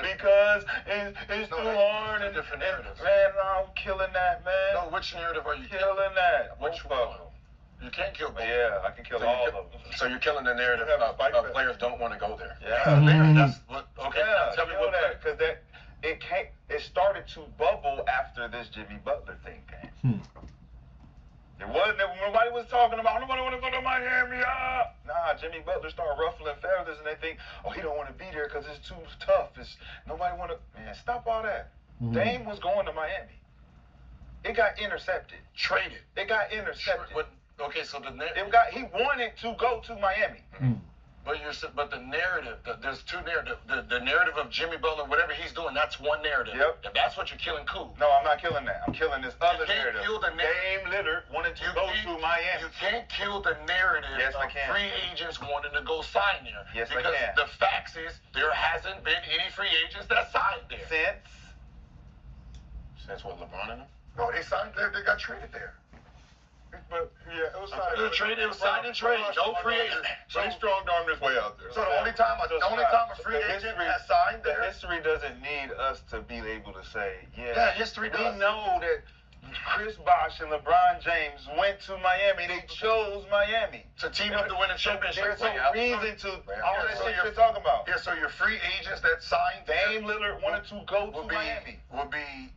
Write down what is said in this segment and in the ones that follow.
because it's too hard and different narratives. Man, I'm killing that, man. No, which narrative are you killing that? Which one? You can't kill both. Yeah, I can kill all of them. So you're killing the narrative of players don't want to go there. Yeah. That's what. Okay. Yeah, tell me what that because it started to bubble after this Jimmy Butler thing came. It wasn't that nobody was talking about nobody want to go to Miami. Nah, Jimmy Butler started ruffling feathers and they think, oh, he don't want to be there because it's too tough. Nobody want to. Man, stop all that. Dame was going to Miami. It got intercepted. Traded. It got intercepted. Okay, so he wanted to go to Miami. But the narrative, there's two narratives. The narrative of Jimmy Butler, whatever he's doing, that's one narrative. Yep. If that's what you're killing, cool. No, I'm not killing that. I'm killing this other narrative. Kill the Dame Lillard wanted to go to Miami. You can't kill the narrative of free agents wanting to go sign there. Yes, because I can. The facts is there hasn't been any free agents that signed there. Since what, LeBron and them? No, they signed there. They got traded there. But yeah, it was signed. It was signed and traded. No free agent. So he strong-armed his way out there. So the only time a free agent has signed there. The history doesn't need us to be able to say, yeah, history does. We know that Chris Bosh and LeBron James went to Miami. They chose Miami to team up to win a championship. There's no reason to all that shit you're talking about. Yeah, so your free agents that signed Dame Lillard wanted to go to Miami. Would be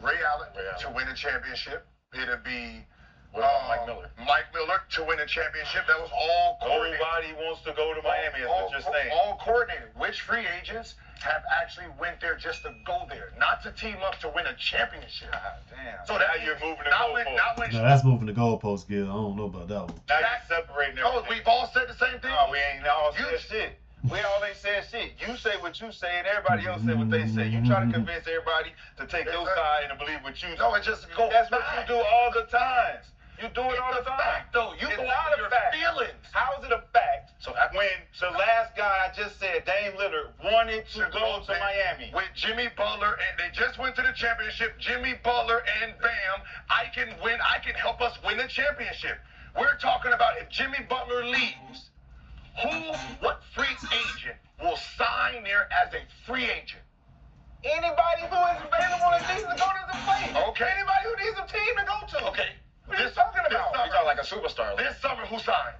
Ray Allen to win a championship. It'd be Mike Miller. Mike Miller to win a championship. That was all coordinated. Nobody wants to go to Miami, is what you're saying. All coordinated. Which free agents have actually went there just to go there, not to team up to win a championship? God damn. So now you're moving the goalposts. No, that's moving the goalposts, Gil. I don't know about that one. Now you're separating everything. No, we've all said the same thing. No, we ain't all said shit. We all ain't said shit. You say what you say, and everybody else say what they say. You try to convince everybody to take your side and to believe what you say. No, it just goes. That's what you do all the time. You do it all the time. Fact, though. You it's go not your a fact. feelings. How is it a fact? So when the last guy I just said, Dame Lillard, wanted to go to Miami with Jimmy Butler, and they just went to the championship. Jimmy Butler and Bam, I can win. I can help us win the championship. We're talking about if Jimmy Butler leaves, what free agent will sign there as a free agent? Anybody who is available and needs to go to the place. Okay. Anybody who needs a team to go to. Okay. What are you talking about? You're talking like a superstar. This summer, who signed?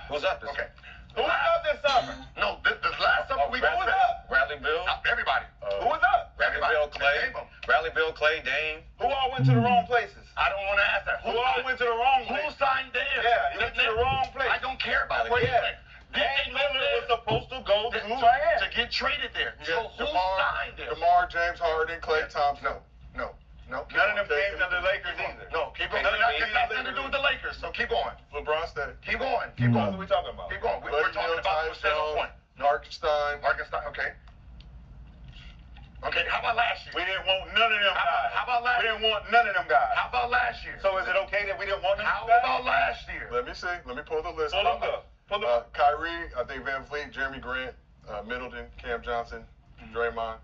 Who's up this summer? Who was up this summer? No, the last summer we got. Who was up? Bradley Beal. Everybody. Who was up? Bradley Beal, Clay. Bradley Beal, Clay, Dame. Who all went to the wrong places? I don't want to ask that. Who all went to the wrong place? Who signed there? Yeah, you went to the wrong place. I don't care about it. Dame Lillard was supposed to go to Miami. To get traded there. Yeah, so who signed there? DeMar, James Harden, Clay Thompson. No. None of them came to the Lakers either. No, keep going. It has nothing to do with the Lakers, so keep going. LeBron stayed. Keep going. Keep going. What are we talking about? Keep going. We're talking about the point. Harkenstein. Okay. Okay, how about last year? We didn't want none of them guys. How about last year? We didn't want none of them guys. How about last year? So is it okay that we didn't want them guys? How about last year? Let me see. Let me pull the list. Pull them up. Kyrie, I think Van Fleet, Jeremy Grant, Middleton, Cam Johnson, Draymond,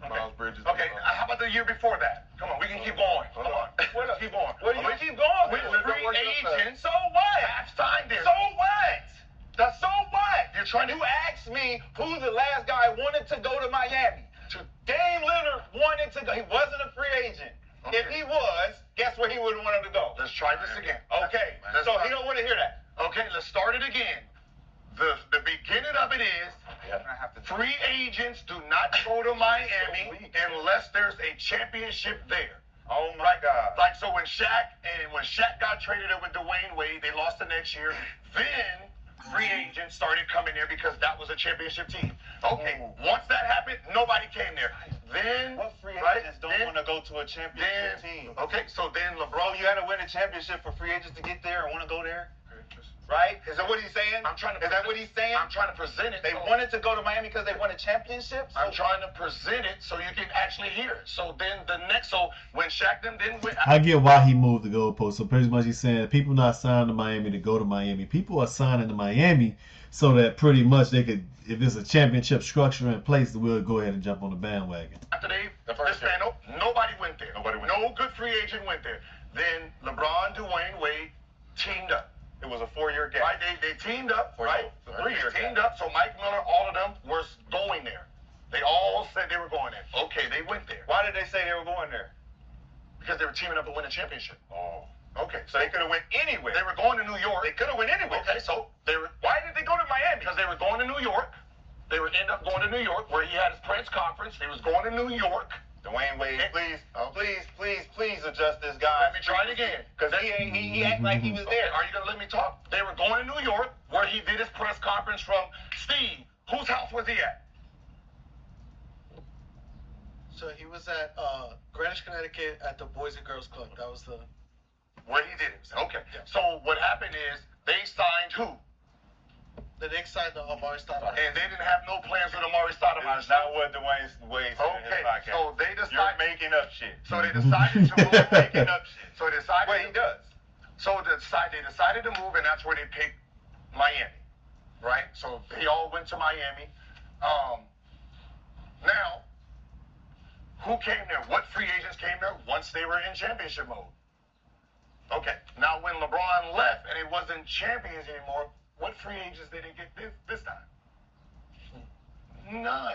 Miles Bridges. Okay, how about the year before that? Come on, we can keep going. Come on. Keep going. Well, you keep going. With free agents. So what? Half signed there. So what? So what? You're trying to... You asked me who's the last guy wanted to go to Miami. Dame Lillard wanted to go. He wasn't a free agent. Okay. If he was, guess where he would have wanted to go? Let's try this again. Okay. So he don't want to hear that. Okay, let's start it again. The beginning of it is free agents do not go to Miami unless there's a championship there. Oh my God. Like so when Shaq got traded up with Dwayne Wade, they lost the next year. Then free agents started coming there because that was a championship team. Okay, once that happened, nobody came there. Then what free agents don't want to go to a championship team? Okay, so then LeBron, you had to win a championship for free agents to get there and want to go there? Right? Is that what he's saying? Is that what he's saying? I'm trying to present it. They wanted to go to Miami because they won a championship? I'm trying to present it so you can actually hear it. So then when Shaq them didn't win. I get why he moved the goalpost. So pretty much he's saying people not signing to Miami to go to Miami. People are signing to Miami so that pretty much they could, if there's a championship structure in place, we'll go ahead and jump on the bandwagon. After this panel, nobody went there. No good free agent went there. Then LeBron, Dwayne Wade teamed up. It was a 4-year gap. Right? They teamed up, right? The 3-year They teamed gap. up, so Mike Miller, all of them were going there. They all said they were going there. Okay, they went there. Why did they say they were going there? Because they were teaming up to win a championship. Oh. Okay, So they could have went anywhere. they were going to New York. They could have went anywhere. Okay, so they were. Why did they go to Miami? Because they were going to New York. They would end up going to New York, where he had his press conference. He was going to New York. Dwayne Wade, please adjust this guy. Let me try it again. Because he act like he was there. Okay, are you gonna let me talk? They were going to New York, where he did his press conference from. Steve, whose house was he at? So he was at Greenwich, Connecticut at the Boys and Girls Club. That was the... Where he did it. Okay. Yeah. So what happened is they signed who? The Knicks signed the Amari Stoudemire. And they didn't have no plans with Amari Stoudemire. That's not what Dwayne Wade said in his Okay, podcast. so they decided. You're making up shit. So they decided to move. Making up shit. So they decided. Well, he does. So they decided to move, and that's where they picked Miami, right? So they all went to Miami. Now, who came there? What free agents came there once they were in championship mode? Okay. Now, when LeBron left and it wasn't champions anymore, what free agents did they get this time? None.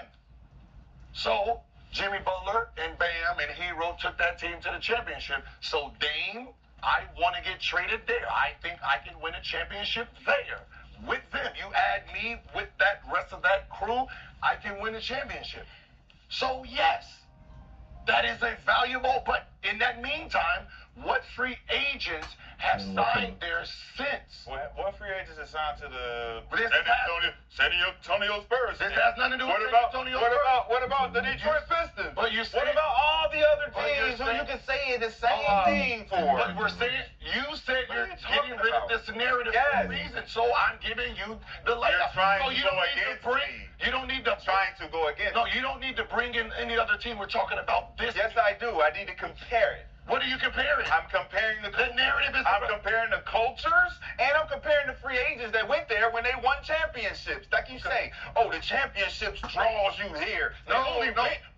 So Jimmy Butler and Bam and Hero took that team to the championship. So Dame, I want to get traded there. I think I can win a championship there with them. You add me with that rest of that crew, I can win a championship. So yes, that is a valuable. But in that meantime, what free agents have signed there since? What free agents is signed to the San Antonio Spurs? This has nothing to do with San Antonio Spurs. What about the Detroit Pistons? But you What about all the other But you're teams who saying- you can say the same thing for? But we're saying, you said What you're are you talking getting rid of about? this narrative Yes. for a reason, so I'm giving you the layup. trying No, to you go don't need against to bring. me. You don't need to. Trying to go against. No, you don't need to bring in any other team. We're talking about this. Yes, I do. I need to compare it. What are you comparing? I'm comparing the narrative is. I'm comparing the cultures, and I'm comparing the free agents that went there when they won championships. Like you say, oh, the championships draws you here. No.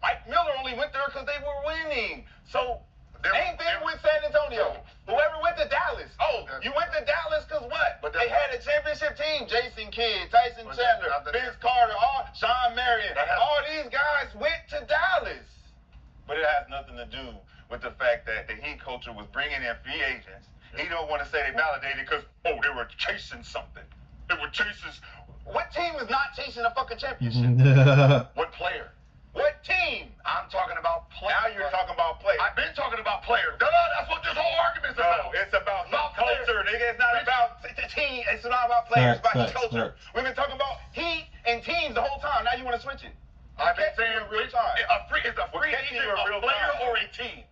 Mike Miller only went there because they were winning. So, There- same thing with San Antonio. Whoever went to Dallas. Oh, you went to Dallas because what? But They had a championship team. Jason Kidd, Tyson But Chandler, that- Vince Carter, Sean Marion. That has- All these guys went to Dallas. But it has nothing to do with the fact that the Heat culture was bringing in free agents. He don't want to say they validated because, oh, they were chasing something. They were chasing. What team is not chasing a fucking championship? What player? What team? I'm talking about players. Now you're talking about players. I've been talking about players. That's what this whole argument is about. No, it's about About culture, players. nigga. It's not about the team. It's not about players. It's about Facts, culture. facts. We've been talking about Heat and teams the whole time. Now you want to switch it. I've been Catch me saying in real is time. a free catching agent you in a real player time. or a team?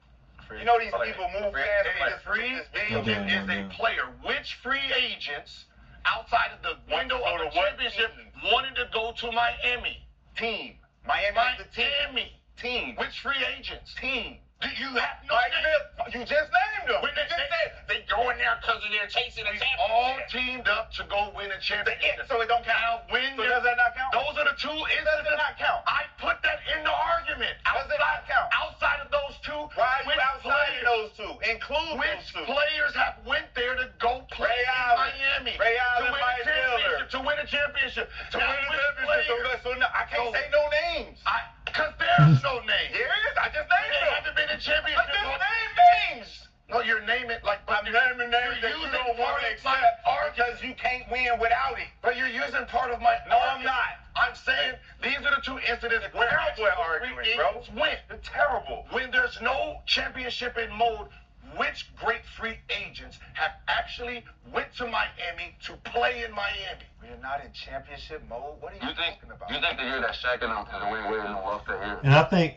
You know these Player. people move Free fast. agent. like A free this agent video. is a player. Which free agents outside of the window of the championship wanted to go to Miami? Team. Miami is the team. Miami. Team. Which free agents? Team. Do you have no Mike name? Miller. You just named them. When You just said. they go in there because they're chasing a We championship. all Teamed up to go win a championship. So it don't count. Now, when So does that not count? those are the two Does incidents. it not count? I put that in the argument. Does it not count? Outside of those two, Why are you which outside of players- those two? Include Which those two. players have went there to go play Ray in Allen. Miami? Ray Allen, to win Mike a championship. Miller. To win a championship. To Now, win a which championship. players- So no, I can't So- say no names. Because there's no name. Here it is. I just named They them. haven't been in I championship. just named names. No, you're naming like. I'm naming names that you using don't want part to of my accept argument. because you can't win without it. But you're using part of my. No, I'm argument. not. I'm saying these are the two incidents where Terrible actual argument, free bro. agents win. You're terrible. When there's no championship in mode, which great free agents have actually went to Miami to play in Miami? We're not in championship mode. What are you talking about? You think the year that Shaq and Dwayne Wade and lost that year? And I think,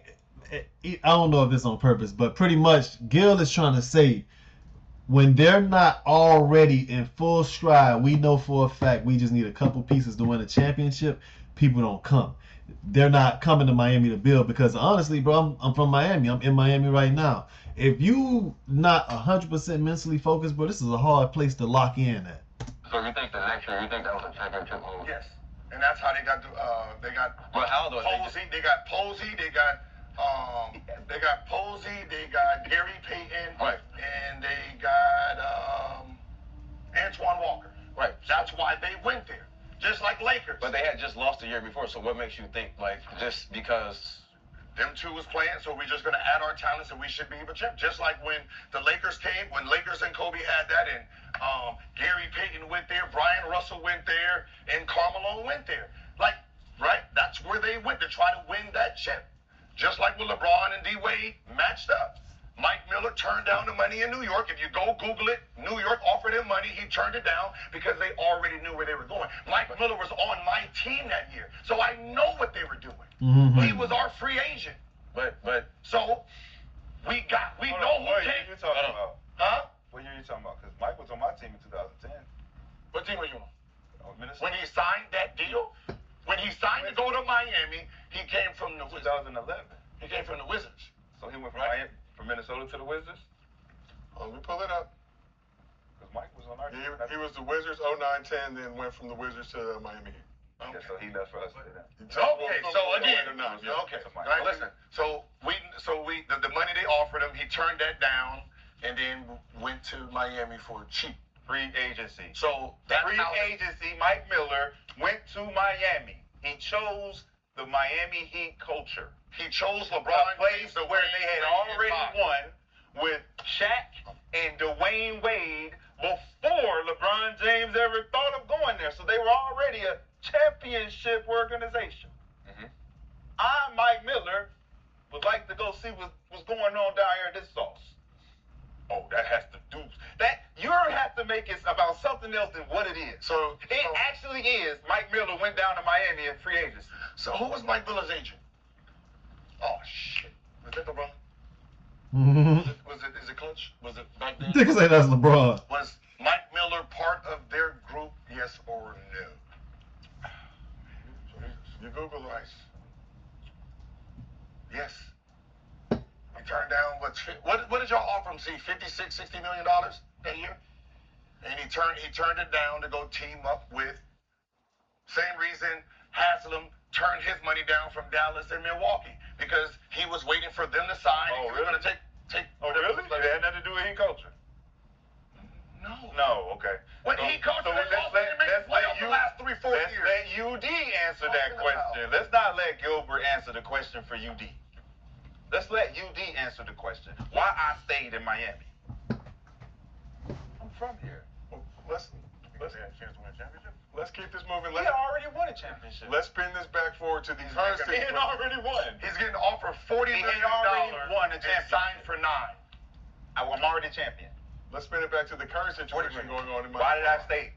I don't know if it's on purpose, but pretty much Gil is trying to say when they're not already in full stride, we know for a fact we just need a couple pieces to win a championship. People don't come. They're not coming to Miami to build because honestly, bro, I'm from Miami. I'm in Miami right now. If you not 100% mentally focused, bro, this is a hard place to lock in at. So you think the next year, you think that was a championship move? Yes, and that's how they got. But how though? Posey. They got Posey. They got Posey. They got Gary Payton. Right. And they got Antoine Walker. Right. That's why they went there. Just like Lakers. But they had just lost the year before, so what makes you think, like, just because them two was playing, so we're just going to add our talents and we should be able to champ. Just like when the Lakers came, when Lakers and Kobe had that, and Gary Payton went there, Brian Russell went there, and Carmelo went there. Like, right? That's where they went to try to win that chip. Just like when LeBron and D-Wade matched up. Mike Miller turned down the money in New York. If you go Google it, New York offered him money. He turned it down because they already knew where they were going. Mike Miller was on my team that year, so I know what they were doing. Mm-hmm. He was our free agent. but So we know who What year came. you talking about? Huh? What year you talking about? Because Mike was on my team in 2010. What team were you on? Oh, Minnesota. When he signed that deal, when he signed to go to Miami, he came from the Wizards. 2011. He came from the Wizards. So he went from Miami, from Minnesota to the Wizards. Let me pull it up. Because Mike was on our team. He was the Wizards 09-10, then went from the Wizards to Miami Heat. Yeah, so he left for us. Okay, so again, Yeah. okay. So Mike- Right? Listen, so the money they offered him, he turned that down, and then went to Miami for cheap. Free agency. So that's Free how agency. Mike Miller went to Miami. He chose the Miami Heat culture. he chose A LeBron place James where they had already won. won with Shaq and Dwayne Wade before LeBron James ever thought of going there. So they were already a championship organization. Mhm. I, Mike Miller, would like to go see what's going on down here in this sauce. Oh, that has to do that. You have to make it about something else than what it is. So It actually is. Mike Miller went down to Miami in free agency. So who was Mike Miller's agent? Oh shit! Was that LeBron? Is it Clutch? Was it back then? Niggas say that's LeBron. Was Mike Miller part of their group? Yes or no? You Google it. Yes. He turned down what did y'all offer him? See, $56-60 million that year, and he turned it down to go team up with. Same reason Haslem turned his money down from Dallas and Milwaukee because he was waiting for them to sign. Oh, and he was really? going to take. Oh, really? It had nothing to do with Heat culture. No. No, okay. When So- he coached, so they let's lost let- and made let's the playoffs let the you- last 3-4 Let's years. let UD answer that question. Let's not let Gilbert answer the question for UD. Let's let UD answer the question. Why I stayed in Miami. I'm from here. Let's keep this moving. He had already won a championship. Let's spin this back forward to the current He had situation. already won. He's getting offered $40 He million had already won a and championship. signed for $9. I'm already champion. Let's spin it back to the current situation going on in Miami. Why did I stay?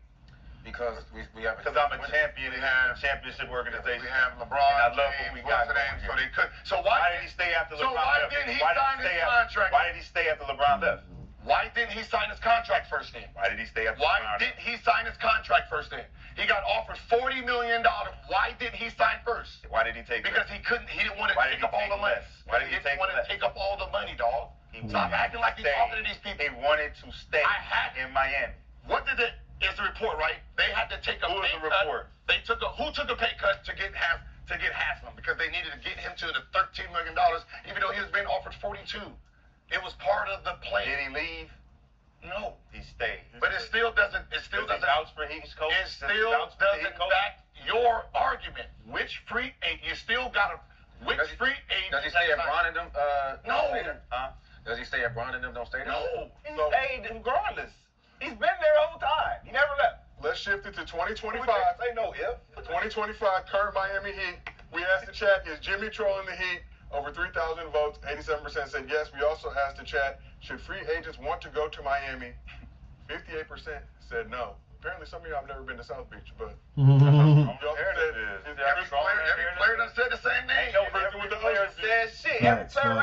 because we have Because I'm a champion in a championship organization. We have LeBron, And I love James, what we got what's the name? going So here. they could. So Why why did he stay after So LeBron why left? didn't he Why did sign his stay after- contract? Why did he stay after LeBron left? Why didn't he sign his contract first then? Why did he stay after Why LeBron didn't left? he sign his contract first then? He got offered $40 million. Why didn't he sign first? Why did he take Because less? he didn't want to Why did take he up all take the money. less? Why did he didn't take want to less? take up all the money, dog. Stop acting like he's Stay. talking to these people. He wanted to stay I had- in Miami. What did it? Is the report right? They had to take a Who is pay the cut. report? They took who took a pay cut to get Haslem because they needed to get him to the $13 million, even though he was being offered 42. It was part of the plan. Did he leave? No, He stayed. but it still doesn't. It still Does he doesn't. vouch for Heat's coach? It Does he still vouch for the Heat doesn't coach? back your argument. Which free agent? You still got to. Which Does he- free agent? Does he stay at Bron and them? No. Stay there? Huh? Does he stay at Bron and them? Don't stay there? No. He So- stayed regardless. He's been there the whole time. He never left. Let's shift it to We 2025. can't say no if. 2025 current Miami Heat. We asked the chat, is Jimmy trolling the Heat? Over 3,000 votes, 87% said yes. We also asked the chat, should free agents want to go to Miami? 58% said no. Apparently some of y'all have never been to South Beach, but Y'all said said is Every player done said the same thing. Ain't no person with the player ocean said shit. Every Facts, player facts.